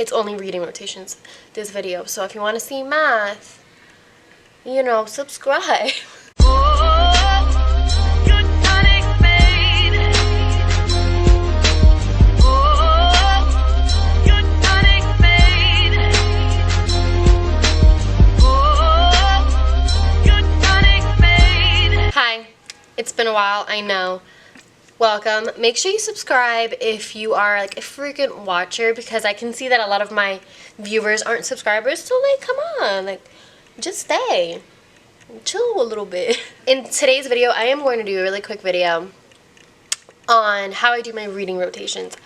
It's only reading rotations, this video. So if you want to see math, you know, subscribe. Hi, it's been a while, I know. Welcome. Make sure you subscribe if you are like a frequent watcher, because I can see that a lot of my viewers aren't subscribers. So like, come on, like, just stay. Chill a little bit. In today's video, I am going to do a really quick video on how I do my reading rotations.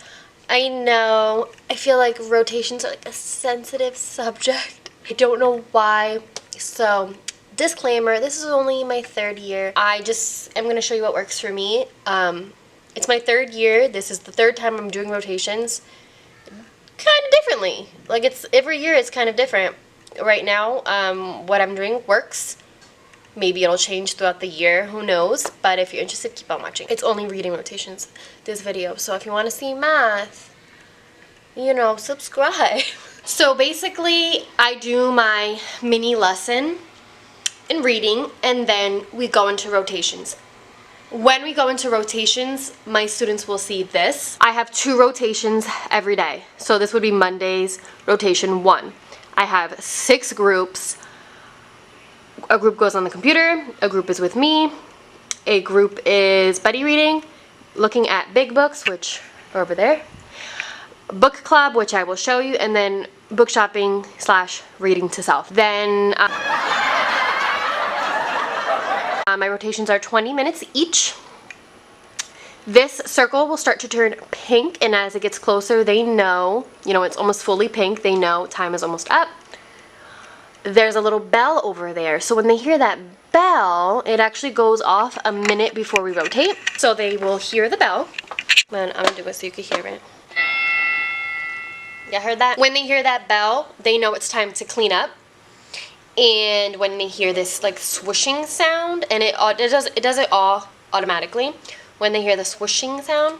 I know, I feel like rotations are like a sensitive subject. I don't know why. So, disclaimer, this is only my third year. I'm going to show you what works for me. It's my third year. This is the third time I'm doing rotations kind of differently. Like, every year it's kind of different. Right now, what I'm doing works. Maybe it'll change throughout the year, who knows, but if you're interested, keep on watching. It's only reading rotations, this video, so if you want to see math, you know, subscribe. So basically, I do my mini lesson in reading, and then we go into rotations. When we go into rotations, my students will see this. I have 2 rotations every day, so this would be Monday's rotation 1. I have 6 groups. A group goes on the computer, a group is with me, a group is buddy reading, looking at big books, which are over there, book club, which I will show you, and then book shopping / reading to self. Then my rotations are 20 minutes each. This circle will start to turn pink, and as it gets closer, they know, it's almost fully pink, they know time is almost up. There's a little bell over there, so when they hear that bell, it actually goes off a minute before we rotate. So they will hear the bell, and I'm gonna do it so you can hear it. Yeah, heard that? When they hear that bell, they know it's time to clean up. And when they hear this like swooshing sound, and it does it all automatically. When they hear the swooshing sound,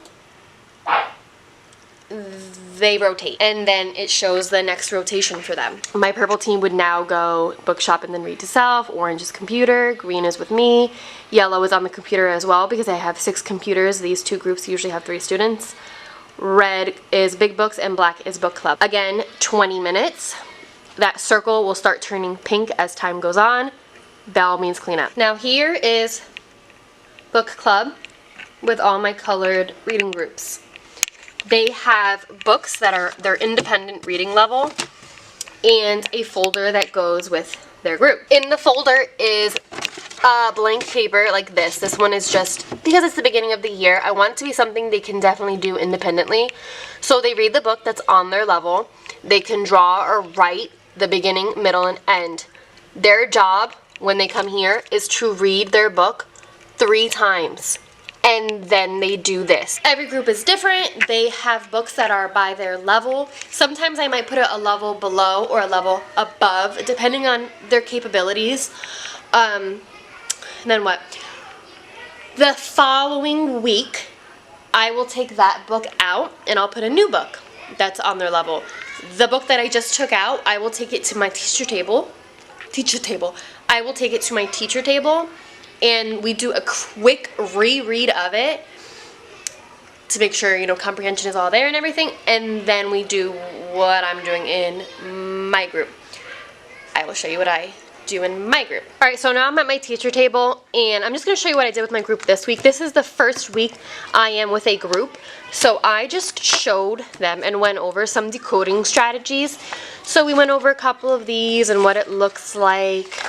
they rotate, and then it shows the next rotation for them. My purple team would now go book shop and then read to self. Orange is computer, green is with me, yellow is on the computer as well because I have 6 computers. These 2 groups usually have 3 students. Red is big books and black is book club. Again, 20 minutes. That circle will start turning pink as time goes on. Bell means clean up. Now here is book club with all my colored reading groups. They have books that are their independent reading level and a folder that goes with their group. In the folder is a blank paper like this. This one is just, because it's the beginning of the year, I want it to be something they can definitely do independently. So they read the book that's on their level. They can draw or write the beginning, middle, and end. Their job when they come here is to read their book 3 times. And then they do this. Every group is different. They have books that are by their level. Sometimes I might put it a level below or a level above, depending on their capabilities. Then what? The following week, I will take that book out and I'll put a new book that's on their level. The book that I just took out, I will take it to my teacher table. I will take it to my teacher table, and we do a quick reread of it to make sure, comprehension is all there and everything, and then we do what I'm doing in my group. I will show you what I do in my group. Alright, so now I'm at my teacher table, and I'm just going to show you what I did with my group this week. This is the first week I am with a group, so I just showed them and went over some decoding strategies. So we went over a couple of these and what it looks like.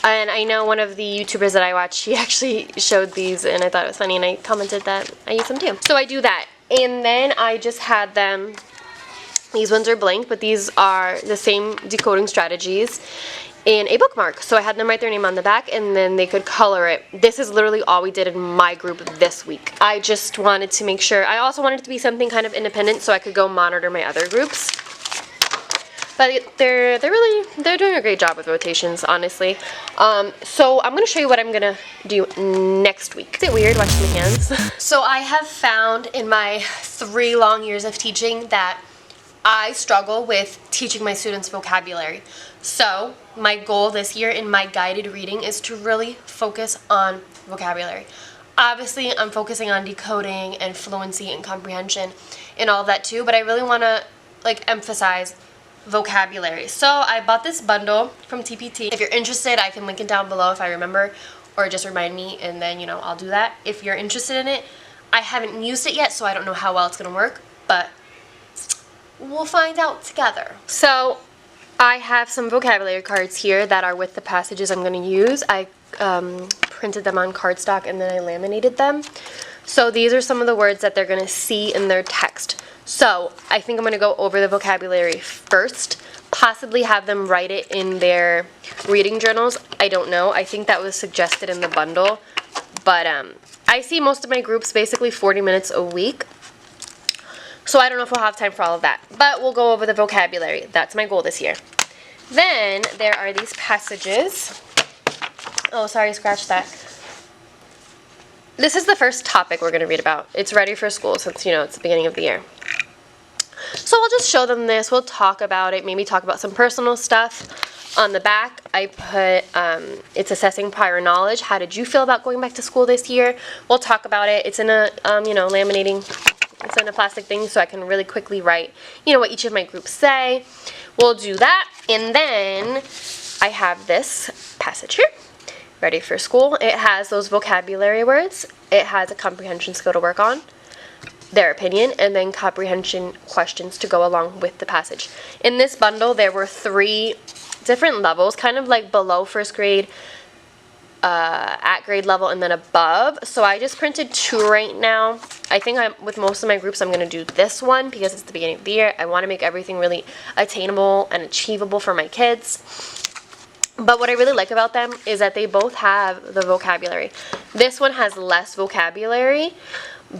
And I know one of the YouTubers that I watch, she actually showed these, and I thought it was funny, and I commented that I use them too. So I do that, and then I just had them, these ones are blank, but these are the same decoding strategies in a bookmark. So I had them write their name on the back, and then they could color it. This is literally all we did in my group this week. I just wanted to make sure, I also wanted it to be something kind of independent so I could go monitor my other groups. But they're doing a great job with rotations, honestly. So I'm going to show you what I'm going to do next week. Is it weird watching my hands? So I have found in my 3 long years of teaching that I struggle with teaching my students vocabulary. So my goal this year in my guided reading is to really focus on vocabulary. Obviously, I'm focusing on decoding and fluency and comprehension and all of that too, but I really want to like emphasize vocabulary. So I bought this bundle from TPT. If you're interested, I can link it down below if I remember, or just remind me, and then, you know, I'll do that. If you're interested in it, I haven't used it yet, so I don't know how well it's going to work, but we'll find out together. So I have some vocabulary cards here that are with the passages I'm going to use. I printed them on cardstock and then I laminated them. So these are some of the words that they're going to see in their text. So I think I'm going to go over the vocabulary first, possibly have them write it in their reading journals. I don't know. I think that was suggested in the bundle. But I see most of my groups basically 40 minutes a week. So I don't know if we'll have time for all of that. But we'll go over the vocabulary. That's my goal this year. Then there are these passages. Oh, sorry, scratch that. This is the first topic we're going to read about. It's ready for school since, you know, it's the beginning of the year. So I'll just show them this. We'll talk about it, maybe talk about some personal stuff. On the back, I put, it's assessing prior knowledge. How did you feel about going back to school this year? We'll talk about it. It's in a, you know, laminating, it's in a plastic thing so I can really quickly write, you know, what each of my groups say. We'll do that. And then I have this passage here. Ready for school. It has those vocabulary words. It has a comprehension skill to work on, their opinion, and then comprehension questions to go along with the passage. In this bundle, there were 3 different levels, kind of like below first grade, at grade level, and then above. So I just printed 2 right now. I think with most of my groups, I'm going to do this one because it's the beginning of the year. I want to make everything really attainable and achievable for my kids. But what I really like about them is that they both have the vocabulary. This one has less vocabulary,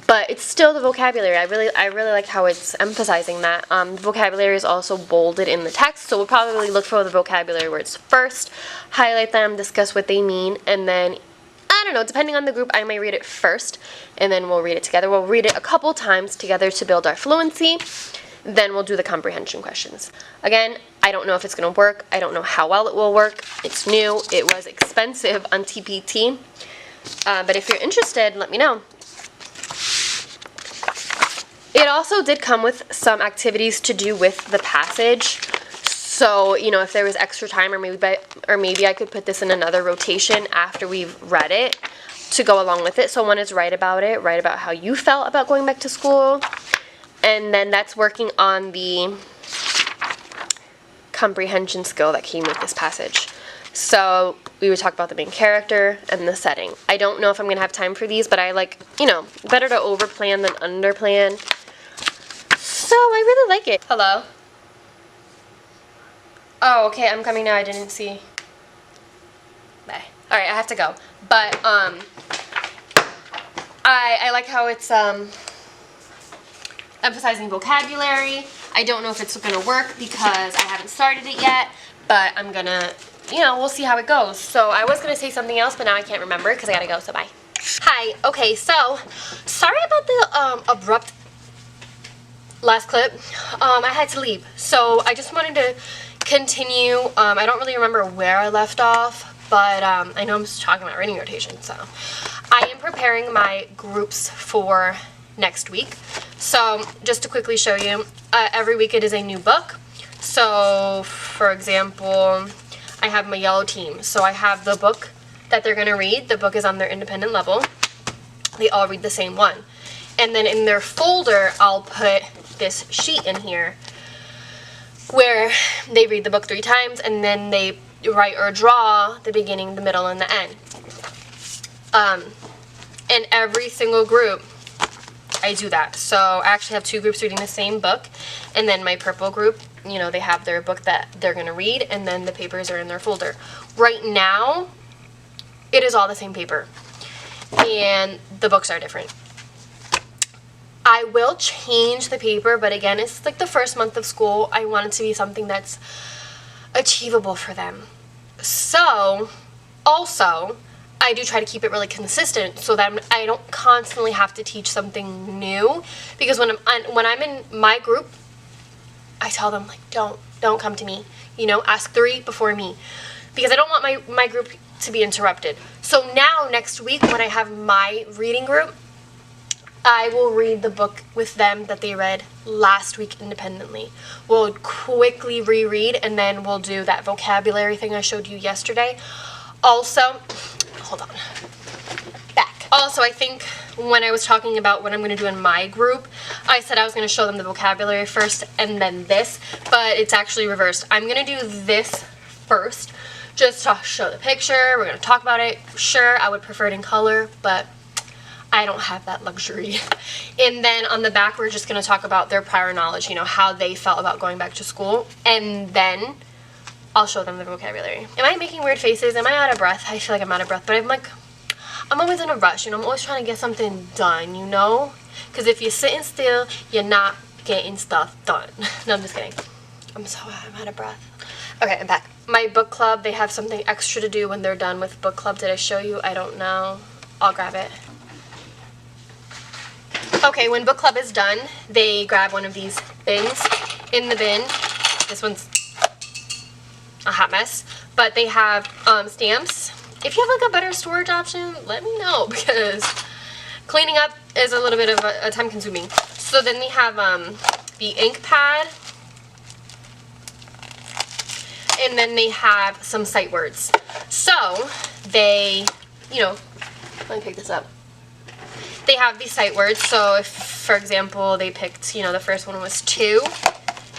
but it's still the vocabulary. I really like how it's emphasizing that. Vocabulary is also bolded in the text, so we'll probably look for the vocabulary words first, highlight them, discuss what they mean, and then, I don't know, depending on the group, I might read it first, and then we'll read it together. We'll read it a couple times together to build our fluency. Then we'll do the comprehension questions. Again, I don't know if it's going to work. I don't know how well it will work. It's new. It was expensive on TPT. But if you're interested, let me know. It also did come with some activities to do with the passage. So, you know, if there was extra time, or maybe I could put this in another rotation after we've read it to go along with it. So one is write about it, write about how you felt about going back to school. And then that's working on the comprehension skill that came with this passage. So we would talk about the main character and the setting. I don't know if I'm going to have time for these, but I like, you know, better to overplan than underplan. So I really like it. Hello? Oh, okay, I'm coming now. I didn't see. Bye. Alright, I have to go. But, I like how it's, emphasizing vocabulary. I don't know if it's going to work because I haven't started it yet, but I'm going to, you know, we'll see how it goes. So I was going to say something else, but now I can't remember because I got to go, so bye. Hi, okay, so sorry about the abrupt last clip. I had to leave, so I just wanted to continue. I don't really remember where I left off, but I know I'm just talking about reading rotation, so I am preparing my groups for next week. So just to quickly show you, every week it is a new book. So for example, I have my yellow team. So I have the book that they're going to read. The book is on their independent level. They all read the same one. And then in their folder, I'll put this sheet in here where they read the book 3 times and then they write or draw the beginning, the middle, and the end. In every single group, I do that. So I actually have 2 groups reading the same book, and then my purple group, you know, they have their book that they're going to read, and then the papers are in their folder. Right now, it is all the same paper, and the books are different. I will change the paper, but again, it's like the first month of school. I want it to be something that's achievable for them. So, also, I do try to keep it really consistent so that I don't constantly have to teach something new, because when I'm in my group, I tell them, like, don't come to me. You know, ask 3 before me. Because I don't want my group to be interrupted. So now, next week, when I have my reading group, I will read the book with them that they read last week independently. We'll quickly reread, and then we'll do that vocabulary thing I showed you yesterday. Also, hold on. Back. Also, I think when I was talking about what I'm going to do in my group, I said I was going to show them the vocabulary first and then this, but it's actually reversed. I'm going to do this first, just to show the picture. We're going to talk about it. Sure, I would prefer it in color, but I don't have that luxury. And then on the back, we're just going to talk about their prior knowledge, you know, how they felt about going back to school. And then I'll show them the vocabulary. Am I making weird faces? Am I out of breath? I feel like I'm out of breath, but I'm always in a rush, you know, I'm always trying to get something done, you know? Because if you're sitting still, you're not getting stuff done. No, I'm just kidding. I'm out of breath. Okay, I'm back. My book club, they have something extra to do when they're done with book club. Did I show you? I don't know. I'll grab it. Okay, when book club is done, they grab one of these bins. In the bin, this one's a hot mess, but they have stamps. If you have like a better storage option, let me know, because cleaning up is a little bit of a time consuming. So then they have the ink pad, and then they have some sight words. So they, you know, let me pick this up. They have these sight words. So if, for example, they picked, you know, the first one was 2,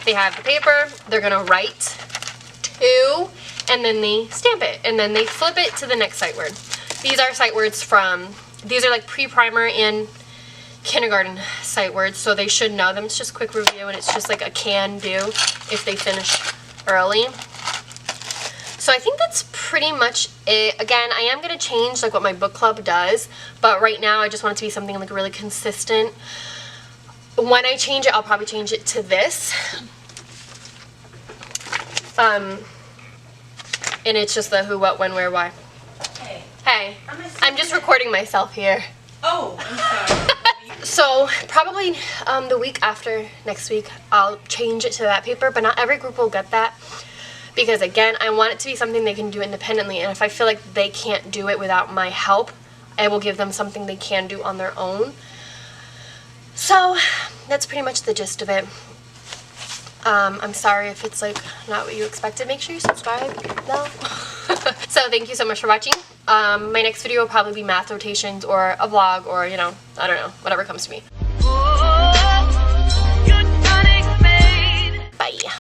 they have the paper, they're gonna write 2, and then they stamp it, and then they flip it to the next sight word. These are sight words from, these are like pre-primer and kindergarten sight words, so they should know them. It's just a quick review, and it's just like a can do if they finish early. So I think that's pretty much it. Again, I am going to change like what my book club does, but right now I just want it to be something like really consistent. When I change it, I'll probably change it to this. And it's just the who, what, when, where, why. Hey. Hey. I'm just recording myself here. Oh, I'm sorry. So probably the week after next week, I'll change it to that paper, but not every group will get that. Because again, I want it to be something they can do independently, and if I feel like they can't do it without my help, I will give them something they can do on their own. So that's pretty much the gist of it. I'm sorry if it's like not what you expected. Make sure you subscribe. No. So thank you so much for watching. My next video will probably be math rotations or a vlog or, you know, I don't know, whatever comes to me.